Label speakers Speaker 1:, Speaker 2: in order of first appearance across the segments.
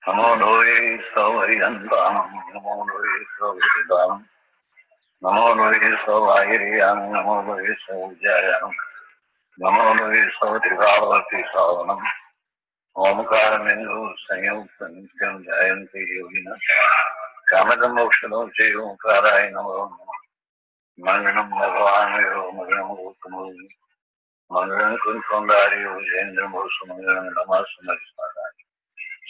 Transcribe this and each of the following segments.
Speaker 1: Namo Noe Savaryantam, Namo Noe Savridam, Namo Noe Savairiyam, Namo Noe Savjayam, Namo Noe Savatrivavati Savanam, Omkaramenu Sanyukta Nityam Jayanti Yogina, Kamadam Mokshano Jayam Karai Namo Manganam Bhagavanayo Manganam Uttamam, Manganam Kunkondari Ujendra Mosu Manganam Namasunari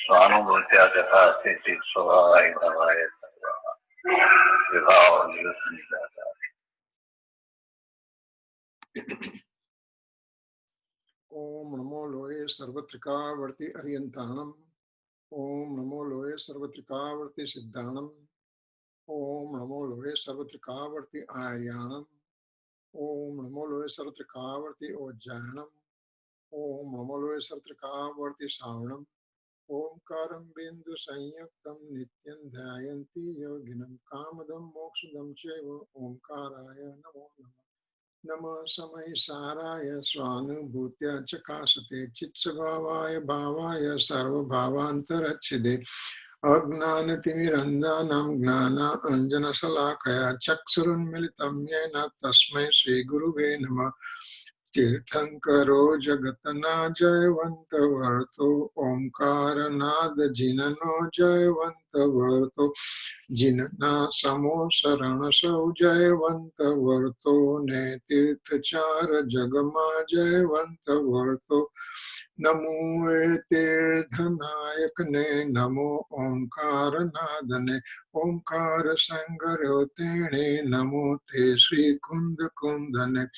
Speaker 1: Swanubhutya Jatasti Chit Swadhay Naya Vivav Nirusanjata.
Speaker 2: Om Namo Loe Sarvatrika Varti Aryantanam. Om Namo Loe Sarvatrika Varti Siddhanam. Om Namo Loe Sarvatrika Varti Aryanam. Om Namo Loe Sarvatrika Varti Ojanam. Om Namo Loe Sarvatrika Varti Savanam. Om Karam Bindu Sanyaktam Nityan Dhyayanti Yoginam Kamadam Mokshadam Cheva Om Karaya Namo Namo. Nama Samaysaraya Swanubhutya Chakasate Chitsavavaya Bhavaya Sarva Bhavantarachide Agnanatimirandhanam Gnana Anjana Salakaya Chaksurun Militam Yena Tasmai Sri Guruve Nama Tirthankaro Jagatana Jayavanta Varto Omkara Nada Jinano Jayavanta Varto Jinana Samo Sarana Sau Jayavanta Varto Ne Tirthachara Jagama Jayavanta Varto Namo Tirthanayakane Namo Omkara Nadane Omkara Sangarotene Namo Te Sri Kunda Kundane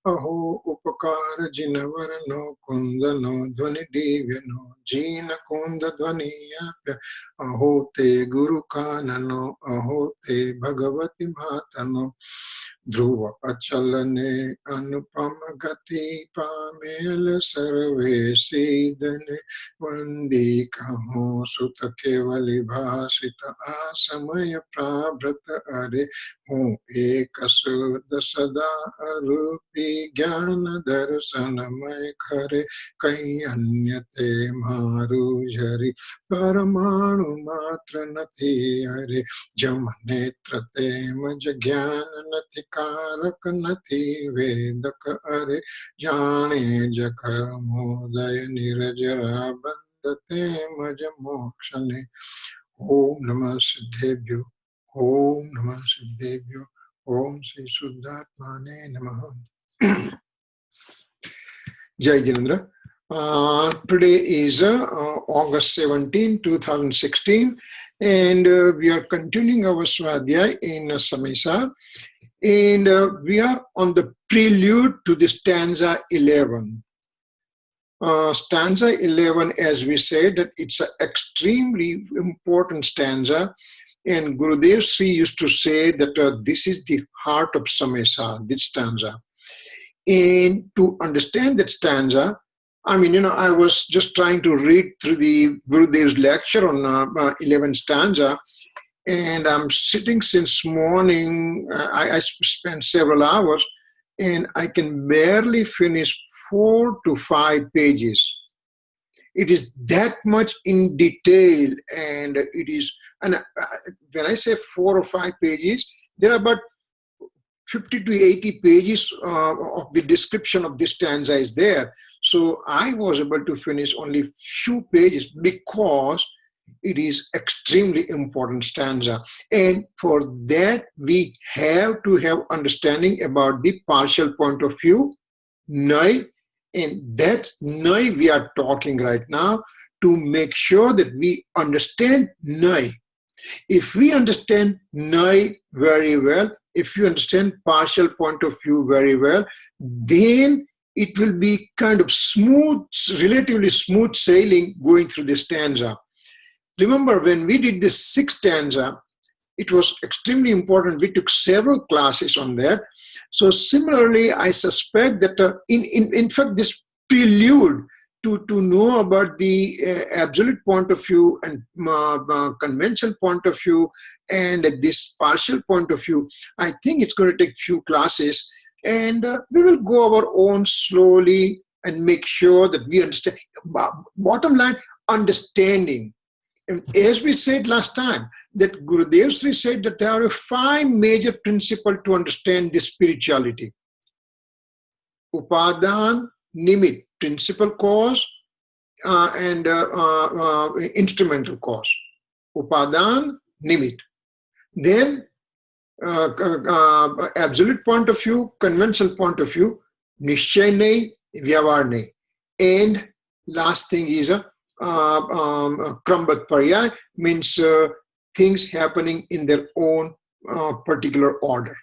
Speaker 2: Aho Upakara Jinavarano Kundano Dhvani Divyano Jina Kunda Dhvaniyapya Aho Te Guru Kanano Aho Te Bhagavati Matano Dhruva Achalane Anupama Gati Pamela Sarve Sidane Vandi Kaho Sutta Kevali Bhasita Asamaya Prabhrata Are Hum Ekasuddha Sada Arupi Jnana Darshanamay Khare Kai Anyate Maru Jari Paramanu Matra Nati Hare Jamnetra Tema Jagyan Nati Karak Nati Vedaka Are Jane Jakar Modaya Nirajara Bandate Majamokshane Om Namah Siddhebhyo Om Namah Siddhebhyo Om Sri Suddhatmane Namaha. Jai Jinendra. Today is August 17, 2016, and we are continuing our Swadhay in Samaysar, and we are on the prelude to the stanza 11. Stanza 11, as we said, that it's an extremely important stanza, and Gurudev Sri used to say that this is the heart of Samaysar, this stanza. And to understand that stanza, I mean, I was just trying to read through the Gurudev's lecture on 11 stanza, and I'm sitting since morning. I spent several hours, and I can barely finish 4 to 5 pages. It is that much in detail, and it is, and when I say 4 or 5 pages, there are about 50 to 80 pages of the description of this stanza is there. So I was able to finish only few pages because it is extremely important stanza. And for that, we have to have understanding about the partial point of view, Nai, and that's Nai we are talking right now to make sure that we understand Nai. If we understand Nai very well, if you understand partial point of view very well, then it will be kind of smooth, relatively smooth sailing going through this stanza. Remember, when we did this 6th stanza, it was extremely important. We took several classes on that. So similarly, I suspect that in fact, this prelude to know about the absolute point of view and conventional point of view and this partial point of view, I think it's going to take few classes, and we will go our own slowly and make sure that we understand. Bottom line, understanding. And as we said last time, that Gurudev Sri said that there are 5 major principles to understand this spirituality. Upadan, Nimit, principal cause, and instrumental cause. Upadan, Nimit. Then absolute point of view, conventional point of view, Nishchay nahi, Vyavahar nahi. And last thing is Krambat Paryay, means things happening in their own particular order.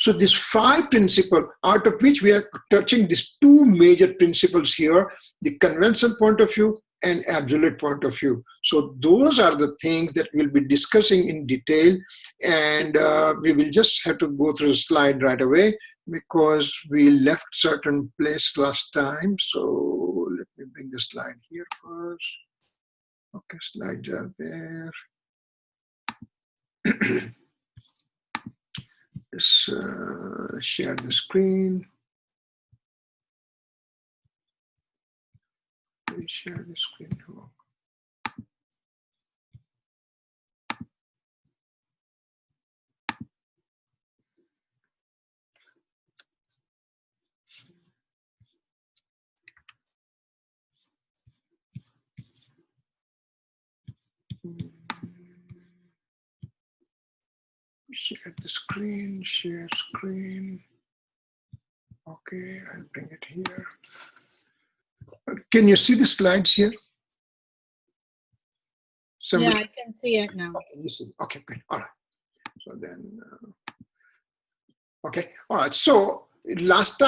Speaker 2: So these 5 principles, out of which we are touching these 2 major principles here, the conventional point of view and absolute point of view. So those are the things that we'll be discussing in detail, and we will just have to go through the slide right away because we left certain place last time. So let me bring the slide here first. Okay, slides are there. Let's share the screen. Let me share the screen. Share the screen, share screen. Okay, I'll bring it here. Can you see the slides here?
Speaker 3: Yeah, I can see it now.
Speaker 2: Okay, you see. Okay, good. All right. So then, okay. All right. So last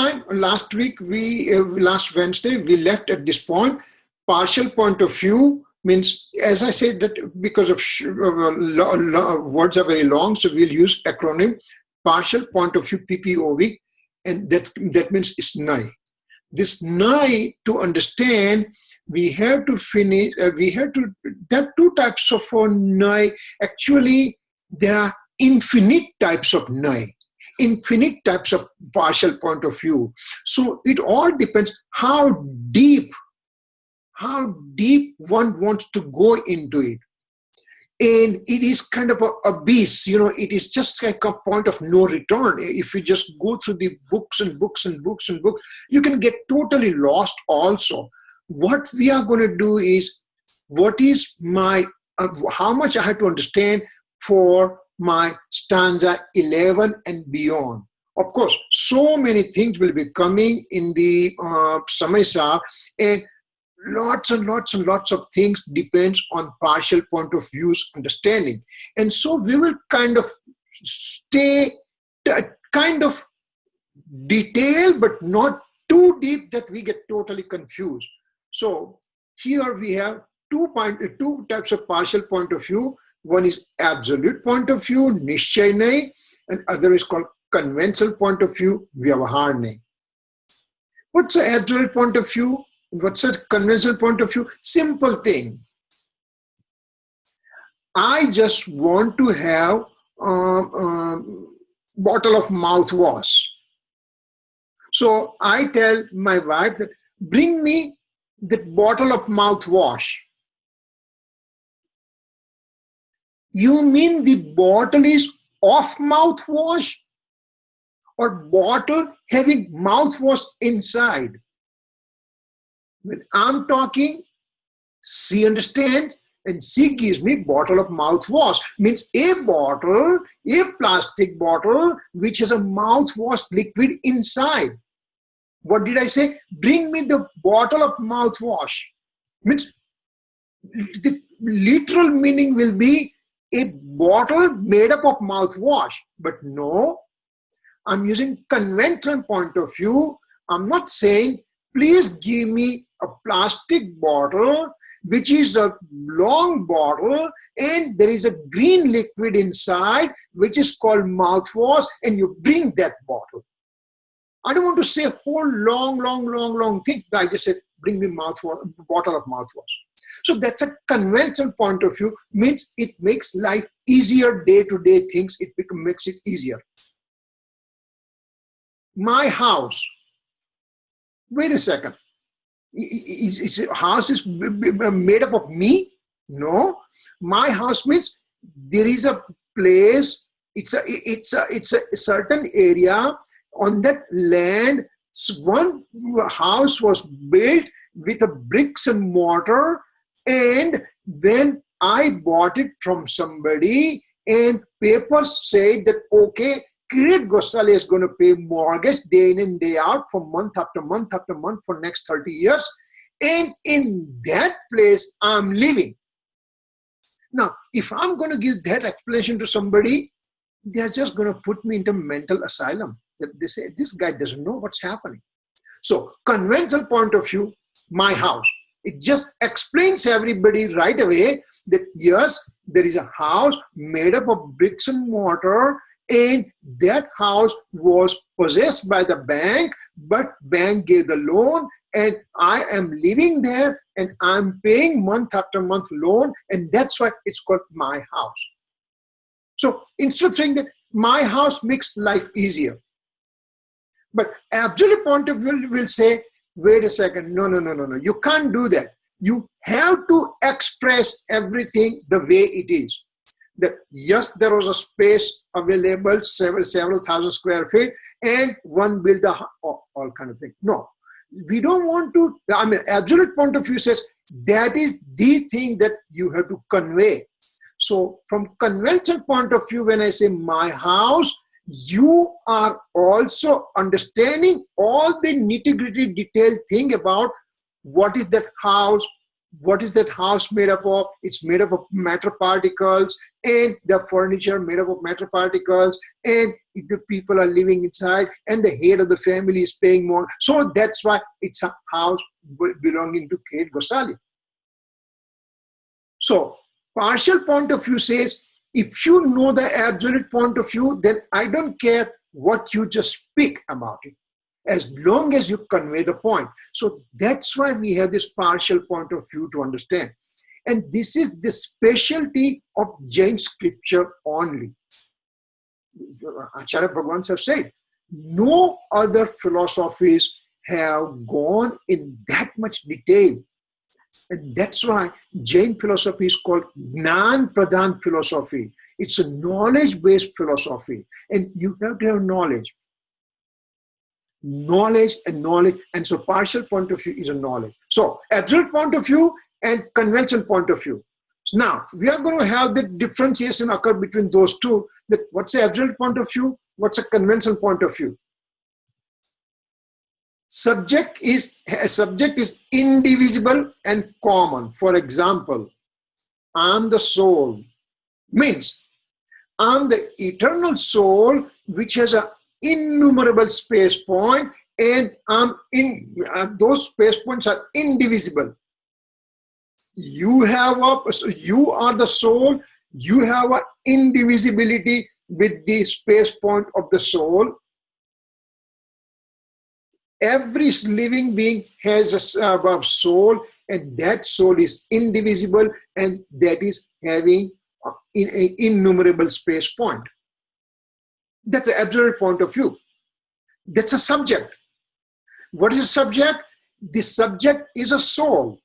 Speaker 2: week, last Wednesday, we left at this point. Partial point of view means, as I said, that because of words are very long, so we'll use acronym. Partial point of view, PPOV, and that means it's Naya. This Naya, to understand, we have to finish. There are 2 types of Naya. Actually, there are infinite types of Naya, infinite types of partial point of view. So it all depends how deep one wants to go into it. And it is kind of an abyss, it is just like a point of no return. If you just go through the books and books and books and books, you can get totally lost also. What we are going to do is, what is my, how much I have to understand for my stanza 11 and beyond. Of course, so many things will be coming in the Samaysar, and lots and lots and lots of things depends on partial point of views understanding. And so we will kind of stay kind of detailed, but not too deep that we get totally confused. So here we have two types of partial point of view. One is absolute point of view, Nishchay nahi, and other is called conventional point of view, Vyavahar nahi. What's the absolute point of view? What's a conventional point of view? Simple thing. I just want to have a bottle of mouthwash. So I tell my wife that, bring me the bottle of mouthwash. You mean the bottle is of mouthwash, or bottle having mouthwash inside? When I'm talking, she understands, and she gives me bottle of mouthwash. Means a bottle, a plastic bottle, which has a mouthwash liquid inside. What did I say? Bring me the bottle of mouthwash. Means the literal meaning will be a bottle made up of mouthwash. But no, I'm using conventional point of view. I'm not saying, please give me a plastic bottle, which is a long bottle, and there is a green liquid inside, which is called mouthwash, and you bring that bottle. I don't want to say a whole long thing. I just said, bring me mouthwash, bottle of mouthwash. So that's a conventional point of view, means it makes life easier, day-to-day things, makes it easier. My house. Wait a second. House is made up of me? No, my house means there is a place. It's a certain area. On that land, one house was built with a bricks and mortar, and then I bought it from somebody, and papers said that okay, Kirit Gosalia is going to pay mortgage day in and day out for month after month after month for next 30 years, and in that place I'm living. Now, if I'm going to give that explanation to somebody, they're just going to put me into mental asylum. They say, this guy doesn't know what's happening. So, conventional point of view, my house. It just explains everybody right away that yes, there is a house made up of bricks and mortar, and that house was possessed by the bank, but bank gave the loan, and I am living there and I'm paying month after month loan, and that's why it's called my house. So instead of saying that my house makes life easier, but absolute point of view will say, wait a second, no, you can't do that. You have to express everything the way it is. That yes, there was a space available, several thousand square feet, and one built all kind of thing. No, we don't want to. I mean, absolute point of view says that is the thing that you have to convey. So from conventional point of view, when I say my house, you are also understanding all the nitty-gritty detailed thing about what is that house, what is that house made up of. It's made up of matter particles, and the furniture made up of matter particles, and the people are living inside, and the head of the family is paying more. So that's why it's a house belonging to Kirit Gosalia. So partial point of view says, if you know the absolute point of view, then I don't care what you just speak about it, as long as you convey the point. So that's why we have this partial point of view to understand. And this is the specialty of Jain scripture only. Acharya Bhagwans have said, no other philosophies have gone in that much detail. And that's why Jain philosophy is called Gnan Pradhan philosophy. It's a knowledge-based philosophy. And you have to have knowledge. Knowledge. And so partial point of view is a knowledge. So absolute point of view and conventional point of view. So now we are going to have the differentiation occur between those two. That what's the absolute point of view? What's a conventional point of view? Subject is indivisible and common. For example, I'm the soul, means I'm the eternal soul which has an innumerable space point, and those space points are indivisible. You are the soul, you have an indivisibility with the space point of the soul. Every living being has a soul, and that soul is indivisible, and that is having an innumerable space point. That's the absolute point of view. That's a subject. What is a subject? The subject is a soul,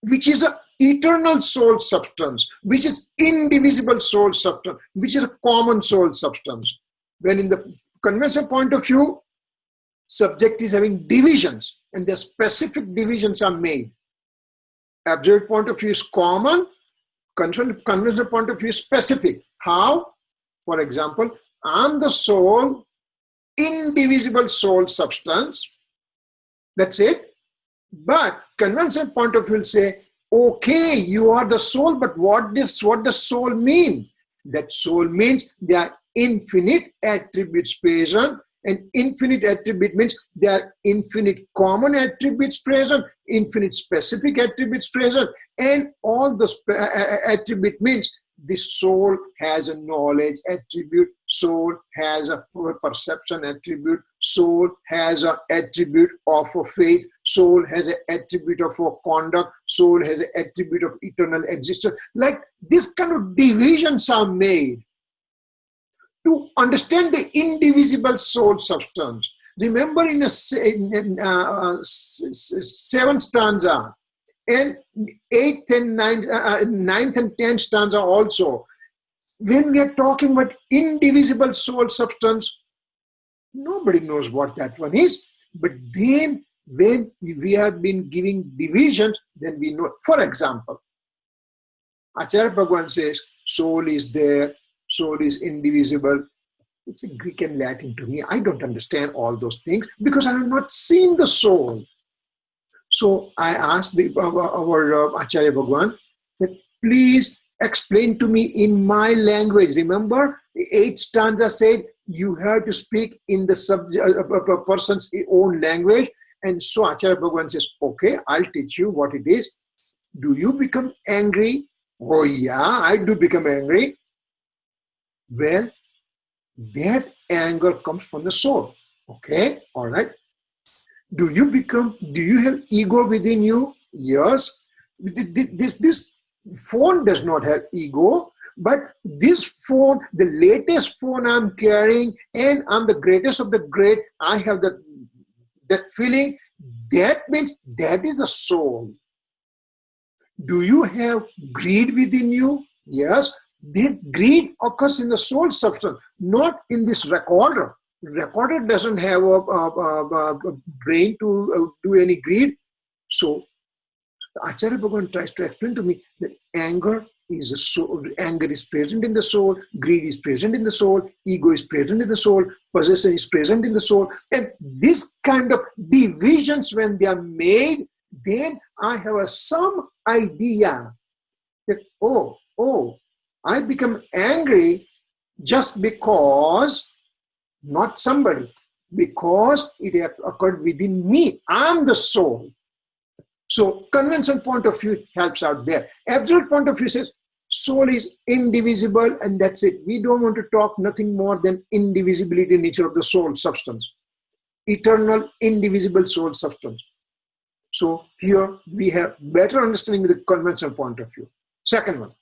Speaker 2: which is an eternal soul substance, which is indivisible soul substance, which is a common soul substance. When in the conventional point of view, subject is having divisions, and the specific divisions are made. Absolute point of view is common, conventional point of view is specific. How? For example, I'm the soul, indivisible soul substance. That's it. But conventional point of view will say, okay, you are the soul, but what does soul mean? That soul means there are infinite attributes present, and infinite attribute means there are infinite common attributes present, infinite specific attributes present, and all the attribute means the soul has a knowledge attribute, soul has a perception attribute, soul has an attribute of a faith, soul has an attribute of a conduct, soul has an attribute of eternal existence. Like this kind of divisions are made to understand the indivisible soul substance. Remember in a seventh stanza, And 8th and 9th and 10th stanza also. When we are talking about indivisible soul substance, nobody knows what that one is. But then when we have been giving divisions, then we know. For example, Acharya Bhagwan says, soul is there, soul is indivisible. It's a Greek and Latin to me. I don't understand all those things because I have not seen the soul. So I asked our Acharya Bhagwan that please explain to me in my language. Remember, the 8th stanza said you have to speak in the person's own language. And so Acharya Bhagwan says, okay, I'll teach you what it is. Do you become angry? Oh yeah, I do become angry. Well, that anger comes from the soul. Okay, all right. Do you have ego within you? Yes. This phone does not have ego, but this phone, the latest phone I'm carrying, and I'm the greatest of the great, I have that feeling. That means that is the soul. Do you have greed within you? Yes. That greed occurs in the soul substance, not in this recorder. Recorder doesn't have a brain to do any greed. So Acharya Bhagwan tries to explain to me that anger is a soul. Anger is present in the soul. Greed is present in the soul. Ego is present in the soul. Possession is present in the soul. And this kind of divisions, when they are made, then I have some idea that, oh, I become angry just because, not somebody, because it occurred within me. I'm the soul. So conventional point of view helps out there. Absolute point of view says soul is indivisible and that's it. We don't want to talk nothing more than indivisibility nature of the soul substance. Eternal, indivisible soul substance. So here we have better understanding with the conventional point of view. Second one.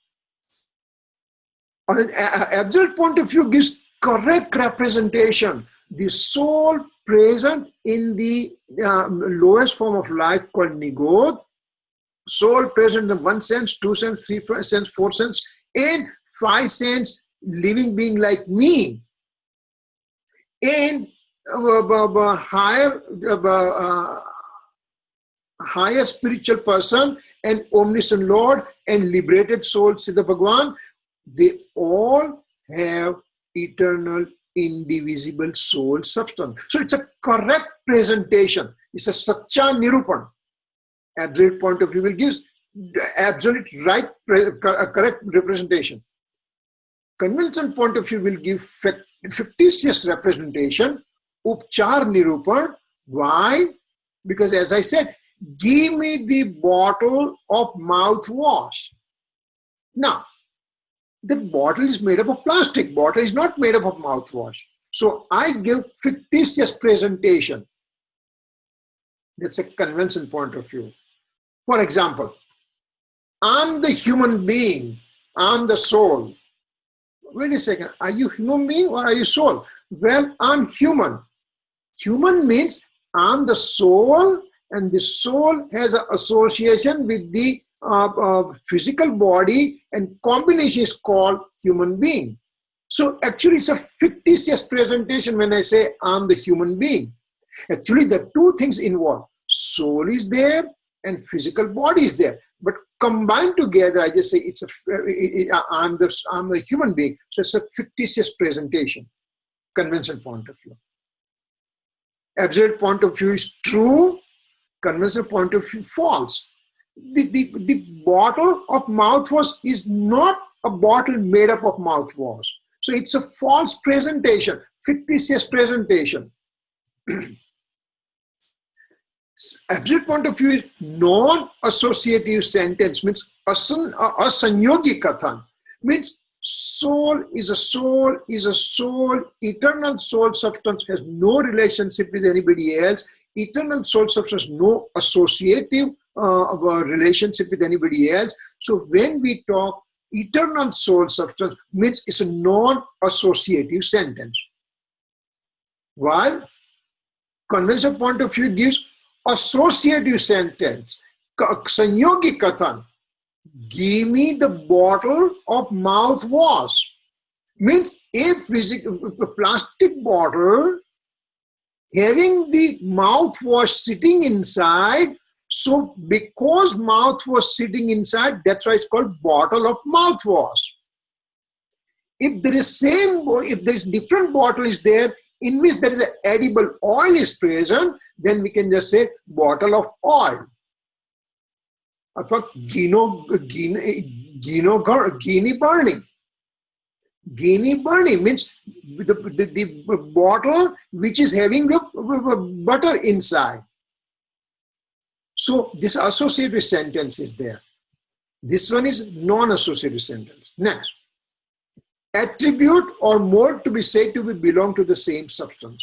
Speaker 2: An absolute point of view gives correct representation. The soul present in the lowest form of life called Nigod, soul present in 1 sense, 2 sense, 3 sense, 4 sense, and 5 sense, living being like me, and higher spiritual person, and omniscient Lord, and liberated soul, Siddha Bhagwan, they all have eternal, indivisible soul substance. So it's a correct presentation. It's a Satya Nirupan. Absolute point of view will give absolute right, correct representation. Conventional point of view will give fictitious representation, Upchar Nirupan. Why? Because as I said, give me the bottle of mouthwash. Now, the bottle is made up of plastic. Bottle is not made up of mouthwash. So I give fictitious presentation. That's a conventional point of view. For example, I'm the human being. I'm the soul. Wait a second. Are you human being or are you soul? Well, I'm human. Human means I'm the soul, and the soul has an association with the physical body, and combination is called human being. So actually it's a fictitious presentation when I say I'm the human being. Actually the two things involved. Soul is there and physical body is there. But combined together, I just say I'm the human being. So it's a fictitious presentation. Conventional point of view. Absolute point of view is true. Conventional point of view false. The bottle of mouthwash is not a bottle made up of mouthwash. So it's a false presentation, fictitious presentation. Absolute point of view is non-associative sentence, means asanyogi kathan, means soul is a soul, eternal soul substance has no relationship with anybody else, eternal soul substance no associative relationship with anybody else. So when we talk eternal soul substance, means it's a non-associative sentence. While conventional point of view gives associative sentence. Sanyogi Kathan. Give me the bottle of mouthwash. Means if a plastic bottle having the mouthwash sitting inside, so because mouthwash sitting inside, that's why it's called bottle of mouthwash. If there is different bottle is there in which there is an edible oil is present, then we can just say bottle of oil. Athwa Guinea burning. Guinea burning means the bottle which is having the butter inside. So this associative sentence is there. This one is non-associative sentence. Next. Attribute or mode to be said to belong to the same substance.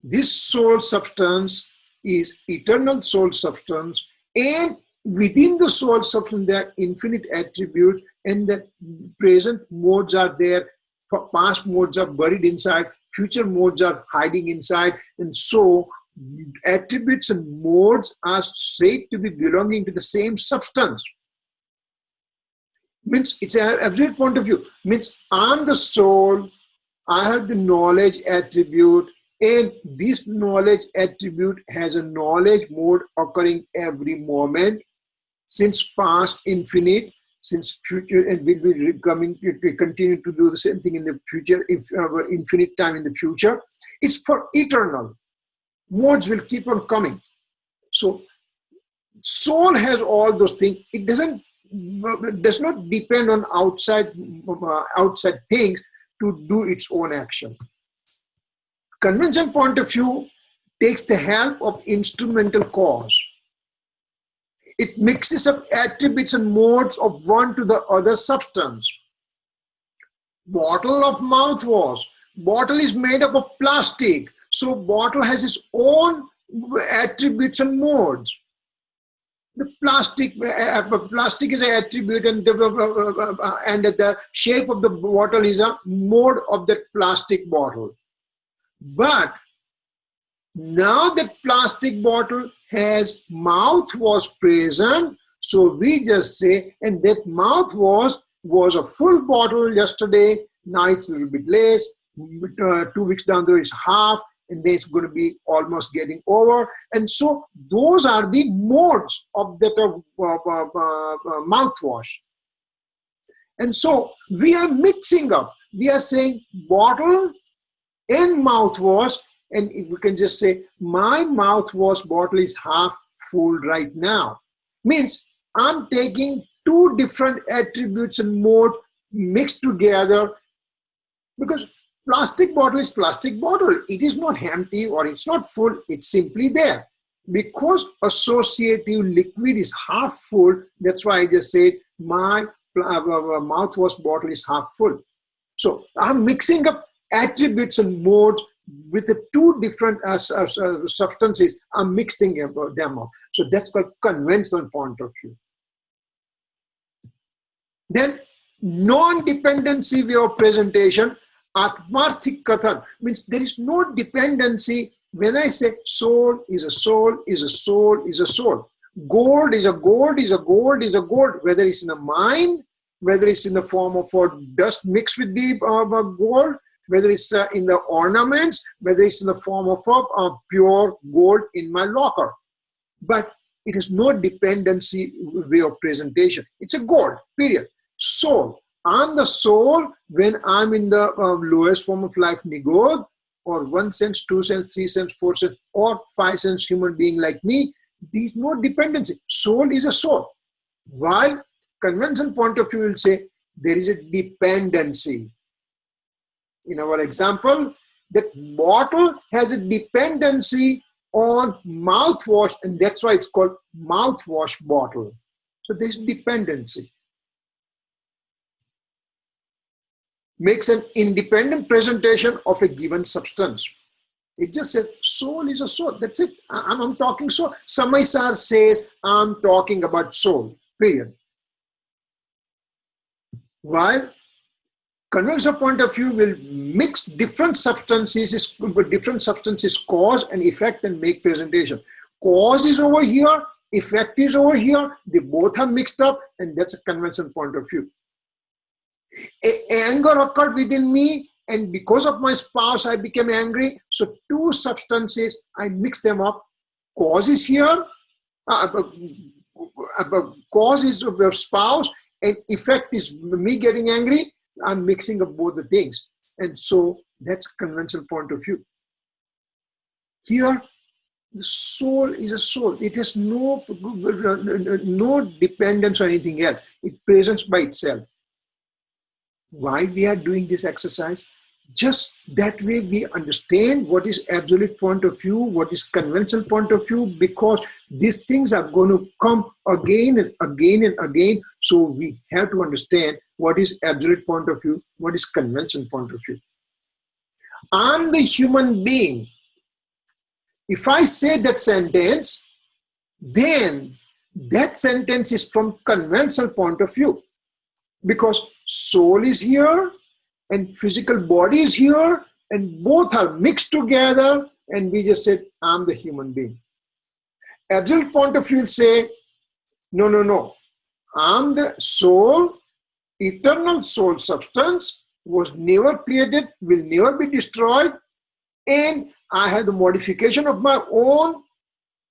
Speaker 2: This soul substance is eternal soul substance, and within the soul substance there are infinite attributes, and the present modes are there, past modes are buried inside, future modes are hiding inside, and so attributes and modes are said to be belonging to the same substance. Means it's an absolute point of view. Means I'm the soul, I have the knowledge attribute, and this knowledge attribute has a knowledge mode occurring every moment, since past infinite, since future, and will be continue to do the same thing in the future, if infinite time in the future. It's for eternal. Modes will keep on coming. So soul has all those things. It does not depend on outside things to do its own action. Convention point of view takes the help of instrumental cause. It mixes up attributes and modes of one to the other substance. Bottle of mouthwash. Bottle is made up of plastic, so bottle has its own attributes and modes. The plastic is an attribute, and the shape of the bottle is a mode of that plastic bottle. But now that plastic bottle has mouthwash present, so we just say, and that mouthwash was a full bottle yesterday, now it's a little bit less, 2 weeks down there it's half, and then it's going to be almost getting over. And so those are the modes of that mouthwash. And so we are mixing up. We are saying bottle and mouthwash, and we can just say my mouthwash bottle is half full right now. Means I'm taking two different attributes and modes mixed together, because plastic bottle is plastic bottle. It is not empty or it's not full. It's simply there. Because associative liquid is half full, that's why I just said my mouthwash bottle is half full. So I'm mixing up attributes and modes with the two different substances. I'm mixing them up. So that's called conventional point of view. Then non-dependency way of presentation. Atmarthik Kathan means there is no dependency. When I say soul is a soul, is a soul, is a soul. Gold is a gold, is a gold, is a gold. Whether it's in a mine, whether it's in the form of dust mixed with the gold, whether it's in the ornaments, whether it's in the form of pure gold in my locker. But it is no dependency way of presentation. It's a gold, period. Soul. I'm the soul when I'm in the lowest form of life, Nigod, or 1 sense, 2 sense, 3 sense, 4 sense, or 5 sense human being like me. There's no dependency. Soul is a soul. While conventional point of view will say there is a dependency. In our example, the bottle has a dependency on mouthwash, and that's why it's called mouthwash bottle. So there's dependency. Makes an independent presentation of a given substance. It just says soul is a soul. That's it. I'm talking soul. Samaysar says I'm talking about soul. Period. While conventional point of view will mix different substances cause and effect and make presentation. Cause is over here, Effect is over here. They both are mixed up, and that's a conventional point of view. Anger occurred within me, and because of my spouse, I became angry. So two substances, I mix them up. Cause is here. Cause is your spouse, and effect is me getting angry. I'm mixing up both the things, and so that's conventional point of view. Here, the soul is a soul. It has no dependence on anything else. It presents by itself. Why we are doing this exercise? Just that way we understand what is absolute point of view, what is conventional point of view, because these things are going to come again and again and again. So we have to understand what is absolute point of view, what is conventional point of view. I'm the human being. If I say that sentence, then that sentence is from conventional point of view, because soul is here and physical body is here, and both are mixed together, and we just said, I'm the human being. Absolute point of view will say, no, I'm the soul, eternal soul substance, was never created, will never be destroyed, and I have the modification of my own,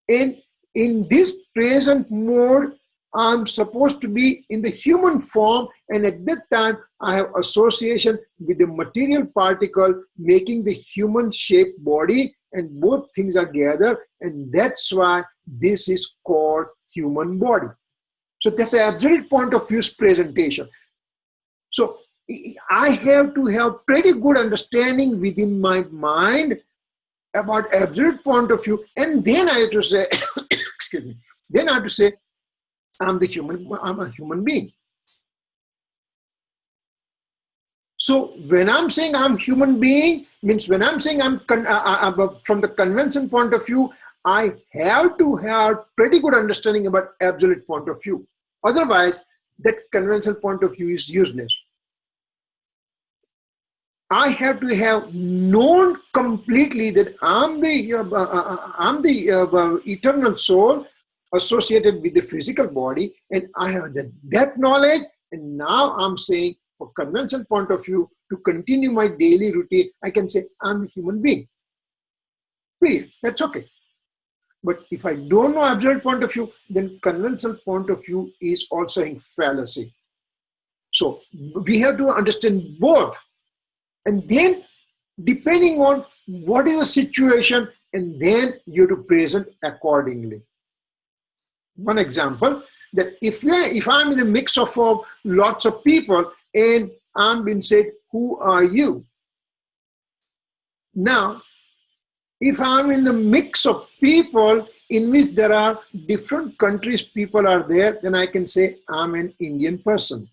Speaker 2: and in this present mode, I'm supposed to be in the human form, and at that time, I have association with the material particle making the human shaped body, and both things are together, and that's why this is called human body. So that's the absolute point of view's presentation. So I have to have pretty good understanding within my mind about absolute point of view, and then I have to say, excuse me, then I have to say, I'm a human being. So when I'm saying I'm human being, means when I'm saying I'm from the convention point of view, I have to have pretty good understanding about absolute point of view. Otherwise, that conventional point of view is useless. I have to have known completely that I'm the eternal soul associated with the physical body, and I have that knowledge, and now I'm saying, for conventional point of view, to continue my daily routine, I can say I'm a human being. Period. That's okay. But if I don't know absolute point of view, then conventional point of view is also in fallacy. So we have to understand both, and then depending on what is the situation, and then you have to present accordingly. One example, that if I'm in a mix of lots of people and I'm being said, who are you? Now, if I'm in the mix of people in which there are different countries people are there, then I can say I'm an Indian person.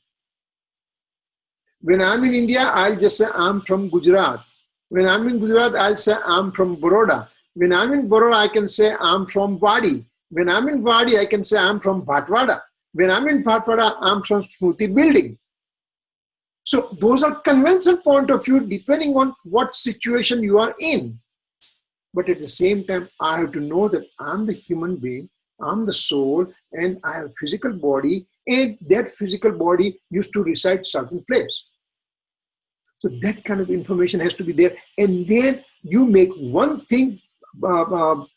Speaker 2: When I'm in India, I'll just say I'm from Gujarat. When I'm in Gujarat, I'll say I'm from Baroda. When I'm in Baroda, I can say I'm from Wadi. When I'm in Wadi, I can say I'm from Bhatwada. When I'm in Bhatwada, I'm from Smruti building. So those are conventional point of view depending on what situation you are in. But at the same time, I have to know that I'm the human being, I'm the soul, and I have a physical body, and that physical body used to reside certain place. So that kind of information has to be there. And then you make one thing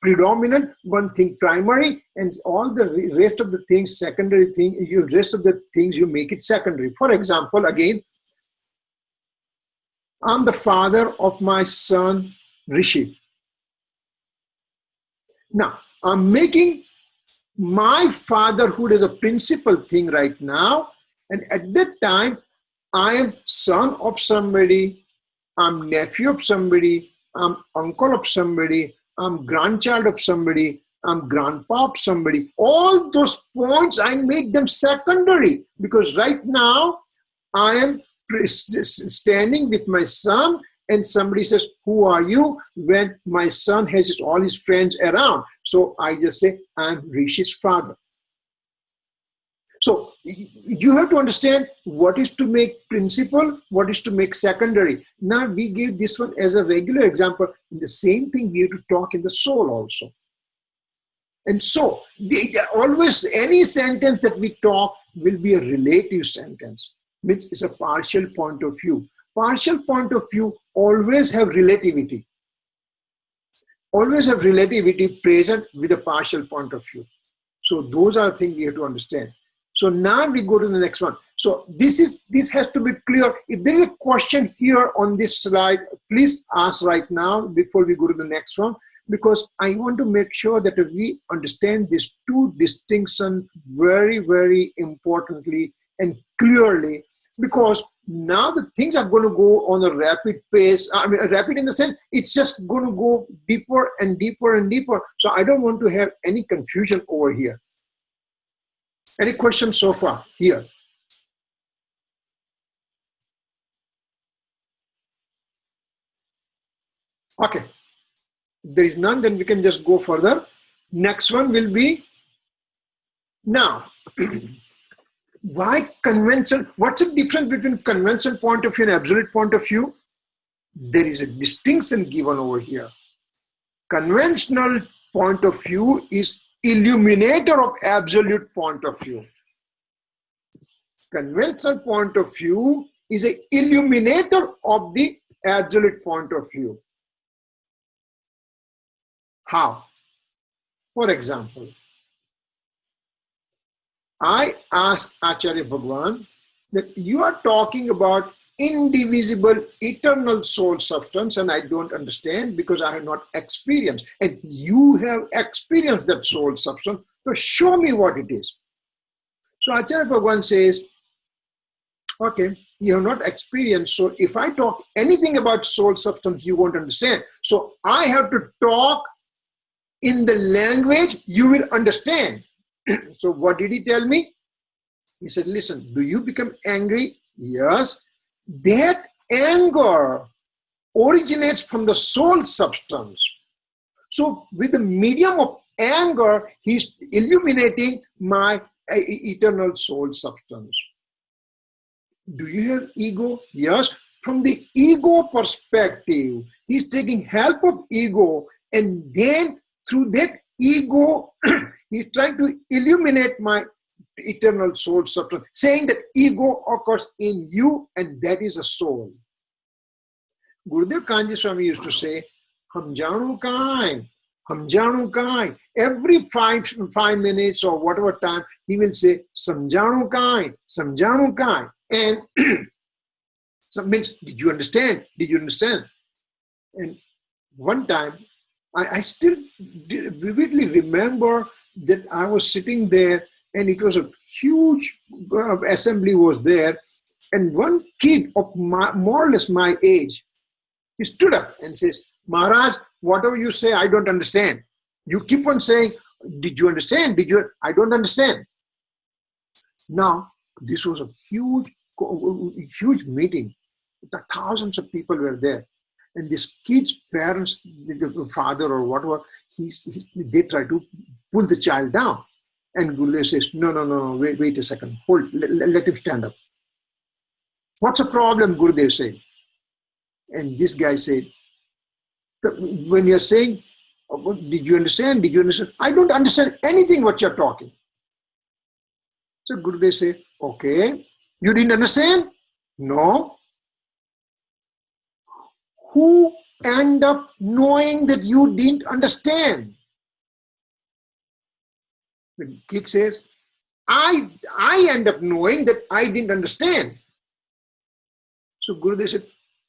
Speaker 2: predominant, one thing primary, and all the rest of the things secondary thing. Rest of the things you make it secondary. For example, again, I'm the father of my son Rishi. Now I'm making my fatherhood as a principal thing right now, and at that time I am son of somebody, I'm nephew of somebody, I'm uncle of somebody, I'm grandchild of somebody, I'm grandpa of somebody. All those points, I made them secondary, because right now I am standing with my son, and somebody says, who are you? When my son has all his friends around. So I just say, I'm Rishi's father. So you have to understand what is to make principal, what is to make secondary. Now we give this one as a regular example. The same thing we have to talk in the soul also. And so, always any sentence that we talk will be a relative sentence, which is a partial point of view. Partial point of view always have relativity. Always have relativity present with a partial point of view. So those are things we have to understand. So now we go to the next one. So this has to be clear. If there is a question here on this slide, please ask right now before we go to the next one, because I want to make sure that we understand these two distinctions very, very importantly and clearly, because now the things are going to go on a rapid pace. I mean, rapid in the sense, it's just going to go deeper and deeper and deeper. So I don't want to have any confusion over here. Any questions so far here? Okay. There is none, then we can just go further. Next one will be now. Why convention? What's the difference between convention point of view and absolute point of view? There is a distinction given over here. Conventional point of view is illuminator of absolute point of view. Conventional point of view is an illuminator of the absolute point of view. How? For example, I asked Acharya Bhagwan that you are talking about indivisible, eternal soul substance, and I don't understand because I have not experienced. And you have experienced that soul substance, so show me what it is. So Acharya Bhagwan says, okay, you have not experienced, so if I talk anything about soul substance, you won't understand. So I have to talk in the language you will understand. So what did he tell me? He said, listen, do you become angry? Yes. That anger originates from the soul substance. So with the medium of anger, he's illuminating my eternal soul substance. Do you have ego? Yes. From the ego perspective, he's taking help of ego, and then through that ego, he's trying to illuminate my eternal soul substance, saying that ego occurs in you and that is a soul. Gurudev Kanji Swami used to say, Hum janu kai, hum janu kai. Every five minutes or whatever time, he will say, Samjanu kai, Samjanu kai. And so means, did you understand? Did you understand? And one time, I still vividly remember that I was sitting there and it was a huge assembly was there, and one kid of more or less my age, he stood up and says, Maharaj, whatever you say, I don't understand. You keep on saying, did you understand? Did you? I don't understand. Now, this was a huge meeting. Thousands of people were there. And this kid's parents, the father or whatever, they try to pull the child down. And Gurudev says, no, wait a second. Hold, let him stand up. What's the problem, Gurudev said? And this guy said, when you're saying, did you understand? Did you understand? I don't understand anything what you're talking. So Gurudev said, okay, you didn't understand? No. Who end up knowing that you didn't understand? The kid says, I end up knowing that I didn't understand. So Gurudev said,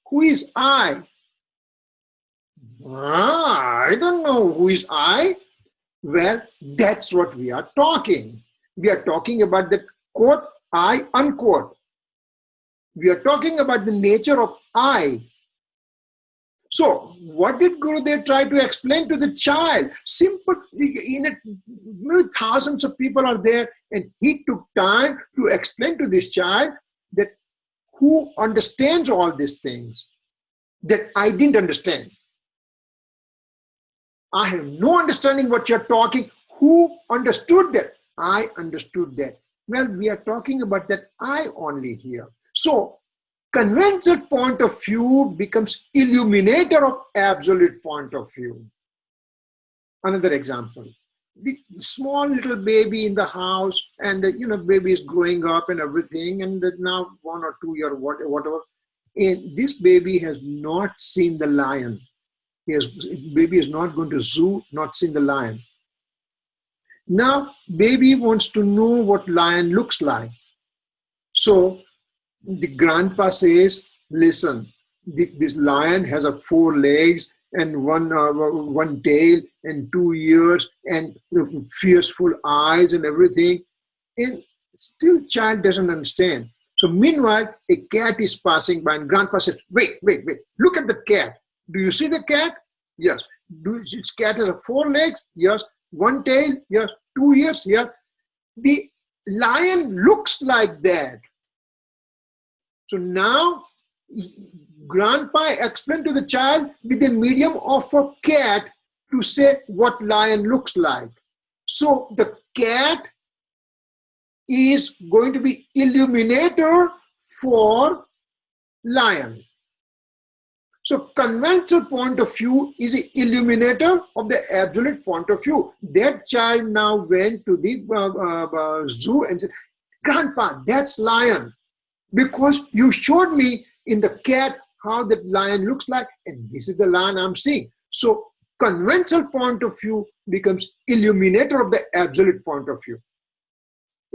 Speaker 2: who is I? I don't know who is I. Well, that's what we are talking. We are talking about the quote, I, unquote. We are talking about the nature of I. So, what did Gurudev try to explain to the child? Simple, thousands of people are there, and he took time to explain to this child that who understands all these things that I didn't understand. I have no understanding what you're talking. Who understood that? I understood that. Well, we are talking about that I only here. So, conventional point of view becomes illuminator of absolute point of view. Another example. the small little baby in the house, and baby is growing up and everything, and now 1 or 2 year whatever, and this baby has not seen the lion. Baby is not going to zoo, not seen the lion. Now baby wants to know what lion looks like. So the grandpa says, listen, this lion has 4 legs and one tail and 2 ears and fierceful eyes and everything. And still child doesn't understand. So meanwhile, a cat is passing by and grandpa says, wait, look at the cat. Do you see the cat? Yes. Its cat has 4 legs? Yes. 1 tail? Yes. 2 ears? Yes. The lion looks like that. So now grandpa explained to the child with the medium of a cat to say what lion looks like. So the cat is going to be illuminator for lion. So conventional point of view is an illuminator of the absolute point of view. That child now went to the zoo and said, Grandpa, that's lion. Because you showed me in the cat how that lion looks like, and this is the lion I'm seeing. So conventional point of view becomes illuminator of the absolute point of view.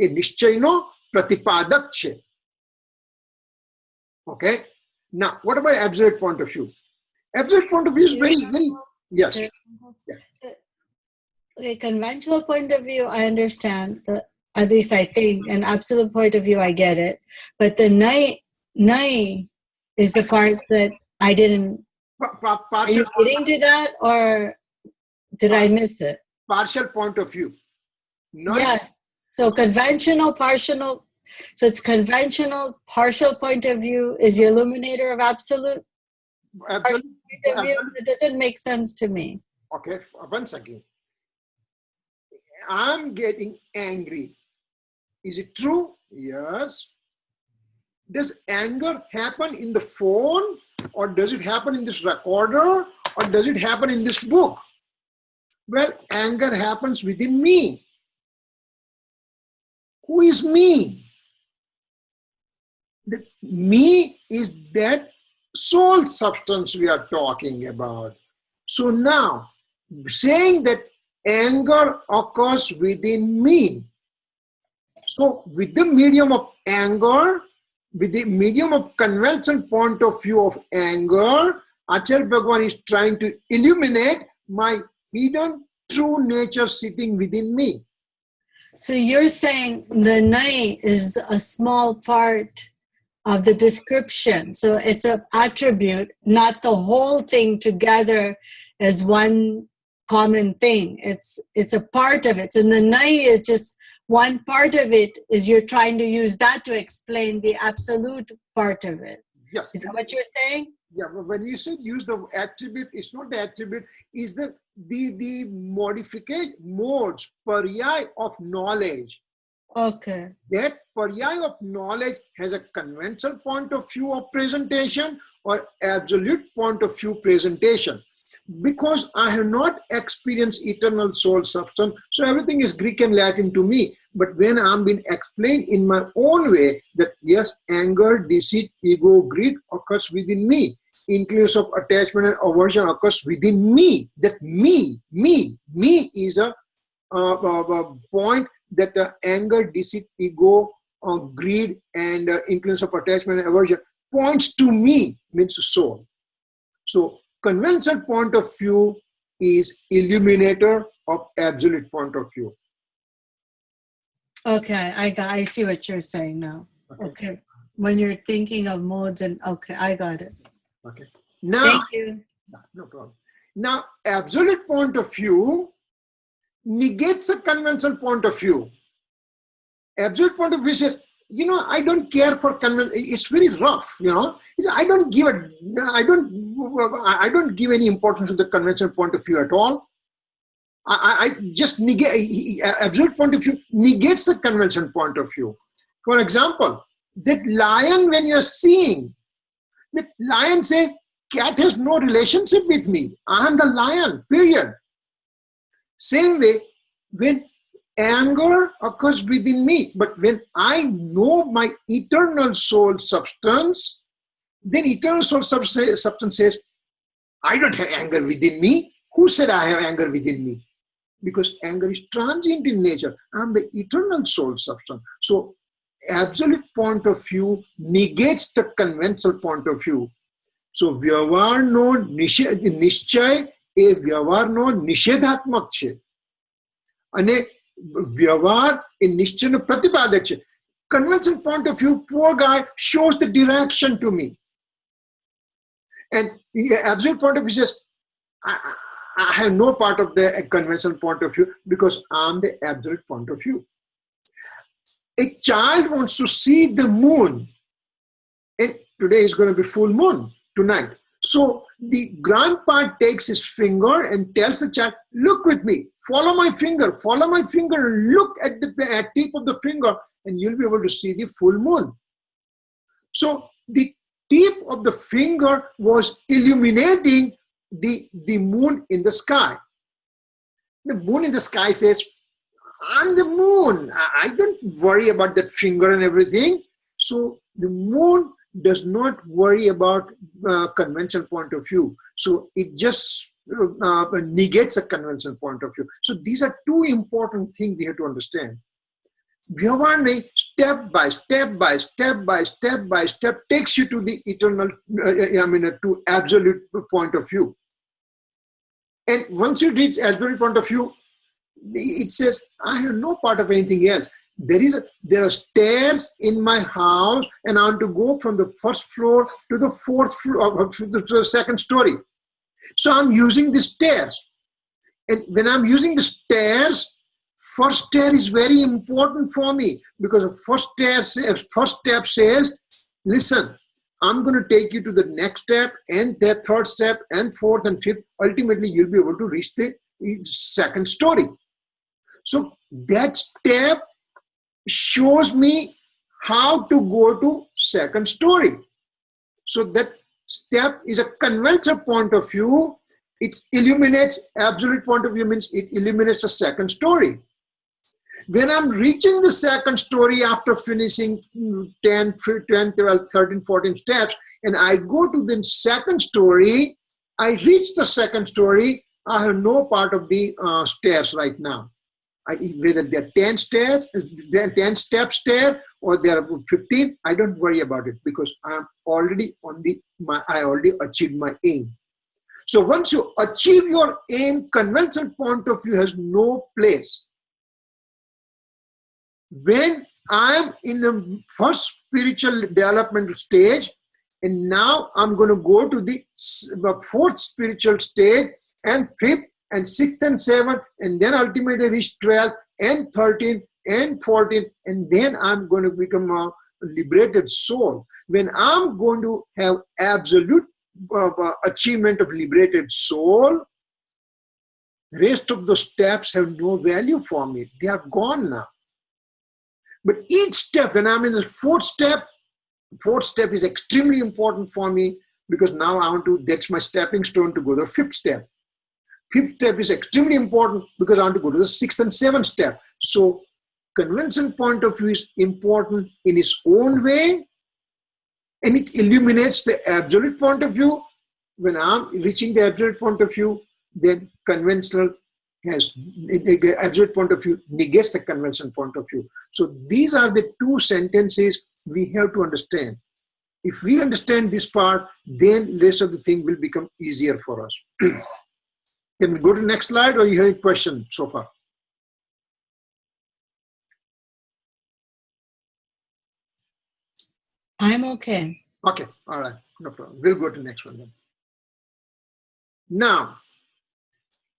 Speaker 2: A nishchayno pratipadak che. Okay. Now, what about absolute point of view? Absolute point of view is very, yes.
Speaker 3: Yeah. Okay, conventional point of view, I understand. At least I think, an absolute point of view, I get it. But the nai is the part that I didn't. Are you getting to that, or did I miss it?
Speaker 2: Partial point of view.
Speaker 3: Yes. So conventional, partial. So it's conventional, partial point of view is the illuminator of absolute. Point of view. It doesn't make sense to me.
Speaker 2: Okay, once again. I'm getting angry. Is it true? Yes. Does anger happen in the phone, or does it happen in this recorder, or does it happen in this book? Well, anger happens within me. Who is me? The me is that soul substance we are talking about. So now, saying that anger occurs within me. So with the medium of anger, with the medium of conventional point of view of anger, Acharya Bhagavan is trying to illuminate my hidden true nature sitting within me.
Speaker 3: So you're saying the nai is a small part of the description. So it's an attribute, not the whole thing together as one common thing. It's a part of it. So the nai is just one part of it, is you're trying to use that to explain the absolute part of it.
Speaker 2: Yes.
Speaker 3: Is that what you're saying?
Speaker 2: Yeah, but when you said use the attribute, it's not the attribute, it's the modification modes, paryay of knowledge.
Speaker 3: Okay.
Speaker 2: That paryay of knowledge has a conventional point of view of presentation or absolute point of view presentation. Because I have not experienced eternal soul substance, so everything is Greek and Latin to me. But when I'm being explained in my own way that yes, anger, deceit, ego, greed occurs within me. Inclusive of attachment and aversion occurs within me. That me is a point that anger, deceit, ego, greed, and inclusive of attachment and aversion points to me, means soul. So conventional point of view is illuminator of absolute point of view.
Speaker 3: Okay, I see what you're saying now. Okay. When you're thinking of modes and okay, I got it.
Speaker 2: Okay. Now,
Speaker 3: thank you.
Speaker 2: No problem. Now, absolute point of view negates a conventional point of view. Absolute point of view says, I don't care for conventional. It's very rough, I don't give any importance to the conventional point of view at all. I just negate. Absolute point of view negates the conventional point of view. For example, that lion, when you're seeing, the lion says, cat has no relationship with me. I am the lion, period. Same way, when anger occurs within me, but when I know my eternal soul substance, then eternal soul substance says, I don't have anger within me. Who said I have anger within me? Because anger is transient in nature. I'm the eternal soul substance. So absolute point of view negates the conventional point of view. So વ્યવહારનો નિશ્ચય એ વ્યવહારનો નિષેધાત્મક છે અને વ્યવહાર એ નિશ્ચયનો પ્રતિપાદક છે. Conventional point of view, poor guy, shows the direction to me. And the absolute point of view says, I have no part of the conventional point of view because I'm the absolute point of view. A child wants to see the moon, and today is going to be full moon tonight. So the grandpa takes his finger and tells the child, look with me, follow my finger, and look at the tip of the finger, and you'll be able to see the full moon. So the tip of the finger was illuminating the moon in the sky. The moon in the sky says, I'm the moon. I don't worry about that finger and everything. So the moon does not worry about conventional point of view. So it just negates a conventional point of view. So these are two important things we have to understand. Vyavahar step by step takes you to the eternal, to absolute point of view. And once you reach absolute point of view, it says, I have no part of anything else. There are stairs in my house, and I want to go from the first floor to the fourth floor, to the second story. So I'm using the stairs. And when I'm using the stairs, first stair is very important for me, because the first step says, listen, I'm going to take you to the next step, and the third step, and fourth and fifth. Ultimately, you'll be able to reach the second story. So that step shows me how to go to second story. So that step is a conventional point of view. It illuminates, absolute point of view means it illuminates the second story. When I'm reaching the second story after finishing 10, 12, 13, 14 steps, and I go to the second story, I reach the second story, I have no part of the stairs right now. Whether they're 10 stairs, 10 step stair, or they're 15, I don't worry about it, because I'm already I already achieved my aim. So once you achieve your aim, conventional point of view has no place. When I'm in the first spiritual developmental stage, and now I'm going to go to the fourth spiritual stage, and fifth, and sixth and seventh, and then ultimately reach 12 and 13 and 14, and then I'm going to become a liberated soul. When I'm going to have absolute achievement of liberated soul, the rest of the steps have no value for me. They are gone now. But each step, when I'm in the fourth step is extremely important for me, because now that's my stepping stone to go to the fifth step. Fifth step is extremely important because I want to go to the sixth and seventh step. So conventional point of view is important in its own way, and it illuminates the absolute point of view. When I'm reaching the absolute point of view, then conventional absolute point of view negates the conventional point of view. So these are the two sentences we have to understand. If we understand this part, then the rest of the thing will become easier for us. Can we go to the next slide, or you have a question so far?
Speaker 3: I'm okay.
Speaker 2: Okay, all right, no problem. We'll go to the next one then. Now,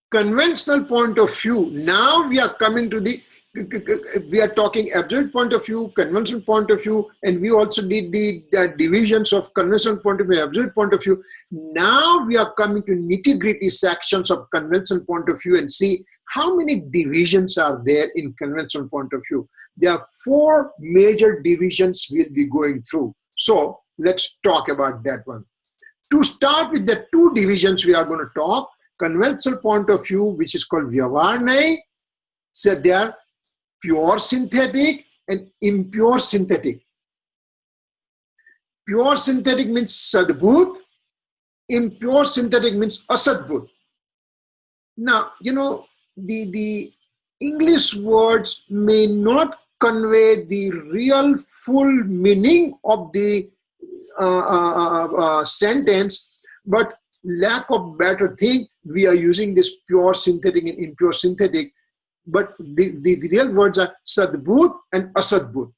Speaker 2: conventional point of view. Now we are coming to we are talking absolute point of view, conventional point of view, and we also did the divisions of conventional point of view, absolute point of view. Now we are coming to nitty-gritty sections of conventional point of view and see how many divisions are there in conventional point of view. There are 4 major divisions we'll be going through. So let's talk about that one. To start with the 2 divisions we are going to talk, conventional point of view, which is called Vyavahar, So they are pure synthetic and impure synthetic. Pure synthetic means Sadbhut, impure synthetic means Asadbhut. Now, the English words may not convey the real full meaning of the sentence, but lack of better thing, we are using this pure synthetic and impure synthetic, but the real words are Sadbhut and Asadbhut.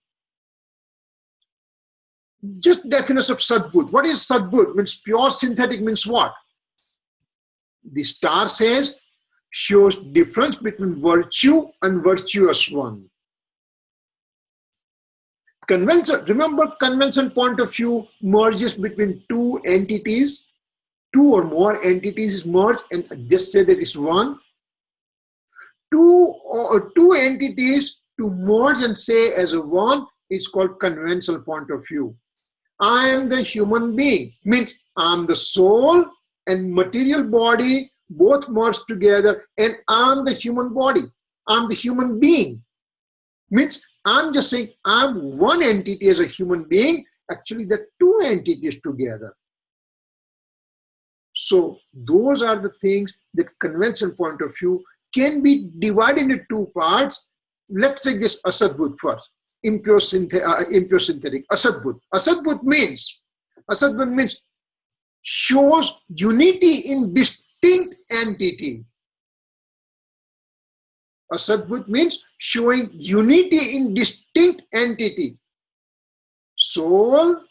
Speaker 2: Just definition of Sadbhut. What is Sadbhut? Means pure synthetic means what? The star says, shows difference between virtue and virtuous one. Convention, remember, convention point of view merges between two entities. Two or more entities merge and just say that it's one. Two entities to merge and say as a one is called conventional point of view. I am the human being, means I am the soul and material body both merged together, and I am the human body. I am the human being. Means I'm just saying I'm one entity as a human being. Actually, there are two entities together. So those are the things that conventional point of view can be divided into two parts. Let's take this Asadbhut first. Impure synthetic. Asadbhut. Asadbhut means shows unity in distinct entity. Asadbhut means showing unity in distinct entity. Soul,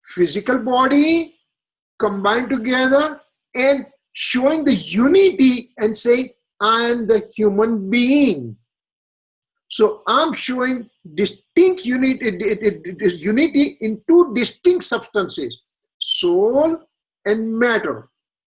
Speaker 2: physical body combined together and showing the unity and saying, I am the human being. So I'm showing distinct unity in two distinct substances, soul and matter.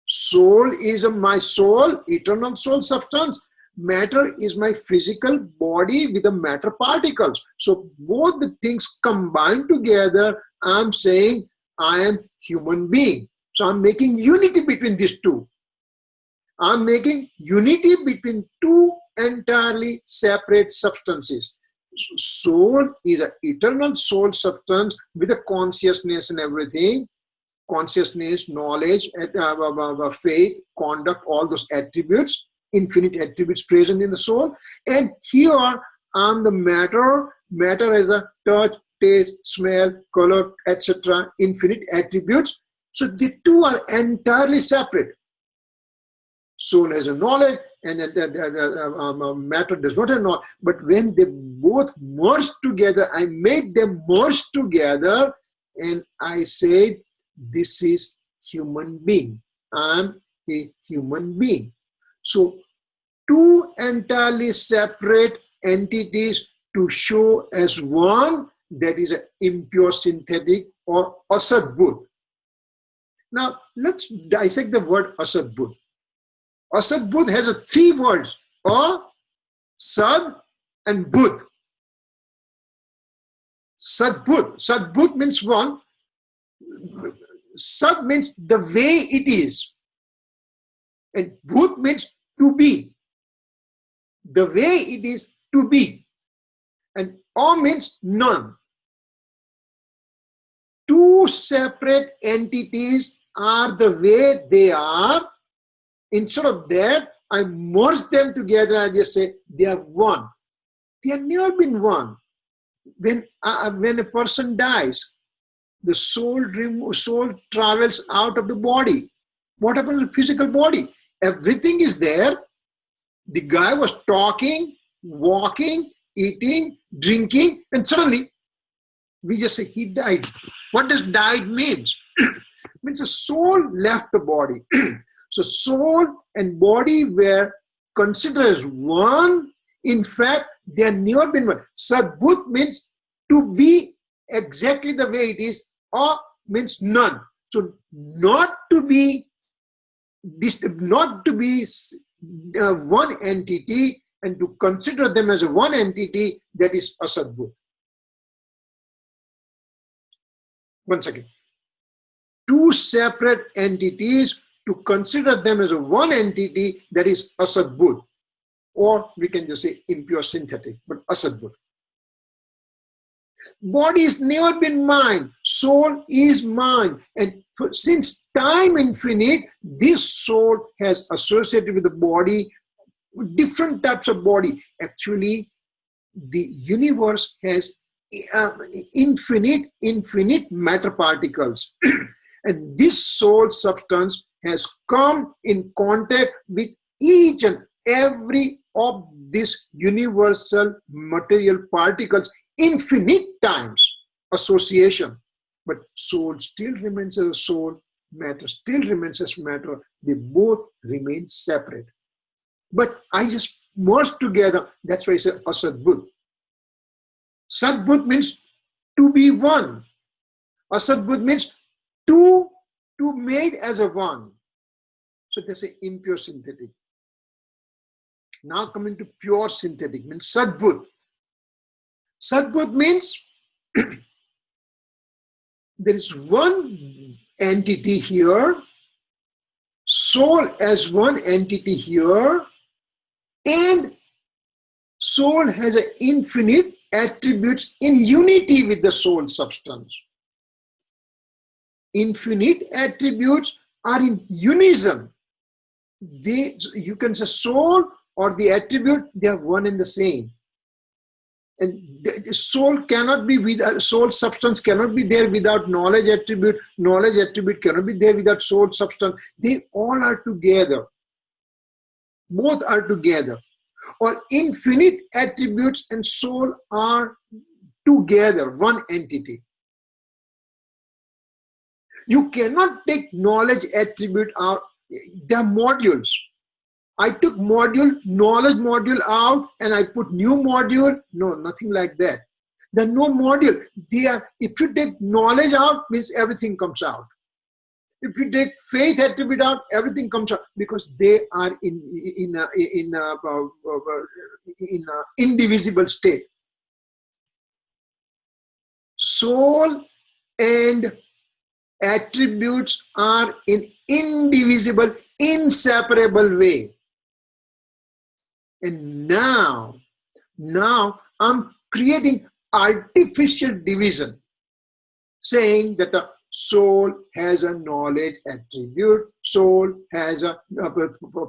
Speaker 2: Soul is my soul, eternal soul substance. Matter is my physical body with the matter particles. So both the things combined together, I'm saying I am human being. So I'm making unity between these two. I'm making unity between two entirely separate substances. Soul is an eternal soul substance with a consciousness and everything. Consciousness, knowledge, faith, conduct, all those attributes, infinite attributes present in the soul. And here I'm the matter. Matter as a touch, taste, smell, color, etc. Infinite attributes. So the two are entirely separate. Soul has a knowledge and matter does not have knowledge. But when they both merge together, I made them merge together and I said, this is human being. I'm a human being. So two entirely separate entities to show as one, that is an impure synthetic or Asadbhut. Now let's dissect the word Asadbhut. Asadbhut has three words, Sad and Bhut. Sadbhut. Sadbhut means one. Sad means the way it is. And Bhut means to be. The way it is to be. And means none. Two separate entities are the way they are. Instead of that, I merge them together and just say they are one. They have never been one. When a person dies, the soul travels out of the body. What happens to the physical body? Everything is there. The guy was talking, walking, eating, drinking, and suddenly we just say he died. What does died means? It means the soul left the body. So soul and body were considered as one. In fact, they have never been one. Sadbhut means to be exactly the way it is, or means none. So not to be one entity and to consider them as a one entity, that is Asadbhut. Once again, two separate entities to consider them as a one entity, that is Asadbhut. or we can just say impure synthetic, but asadbut. Body has never been mine. Soul is mine. And since time infinite, this soul has associated with the body, different types of body. Actually, the universe has infinite matter particles. And this soul substance has come in contact with each and every of these universal material particles infinite times association. But soul still remains as a soul, matter still remains as matter. They both remain separate. But I just merged together. That's why I say asadbut. Sadbut means to be one. Asadbut means two made as a one. So they say impure synthetic. Now coming to pure synthetic means sadbut. Sadbut means there is one entity here, soul as one entity here, and soul has an infinite attributes in unity with the soul substance. Infinite attributes are in unison. You can say soul or the attribute, they are one and the same. And the soul cannot be with soul substance cannot be there without knowledge attribute. Knowledge attribute cannot be there without soul substance. They all are together. Both are together. Or infinite attributes and soul are together, one entity. You cannot take knowledge attribute out. They are modules. I took knowledge module out and I put new module. No, nothing like that. There are no module. If you take knowledge out, means everything comes out. If you take faith attribute out, everything comes out because they are in indivisible state. Soul and attributes are in indivisible, inseparable way. And now I'm creating artificial division, saying that a soul has a knowledge attribute, soul has a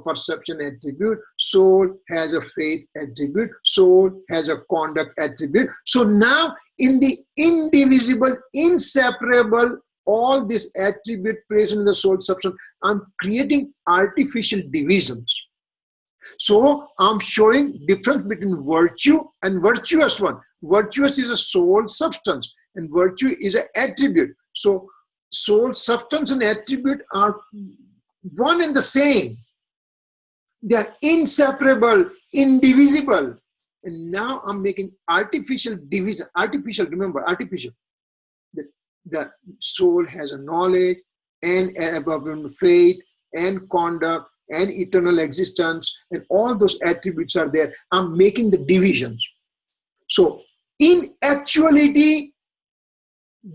Speaker 2: perception attribute, soul has a faith attribute, soul has a conduct attribute. So now in the indivisible, inseparable, all this attribute present in the soul substance, I'm creating artificial divisions. So I'm showing difference between virtue and virtuous one. Virtuous is a soul substance and virtue is an attribute. So soul substance and attribute are one and the same. They are inseparable, indivisible. And now I'm making artificial division. Artificial, remember, artificial. The soul has a knowledge and faith and conduct and eternal existence, and all those attributes are there. I'm making the divisions. So in actuality,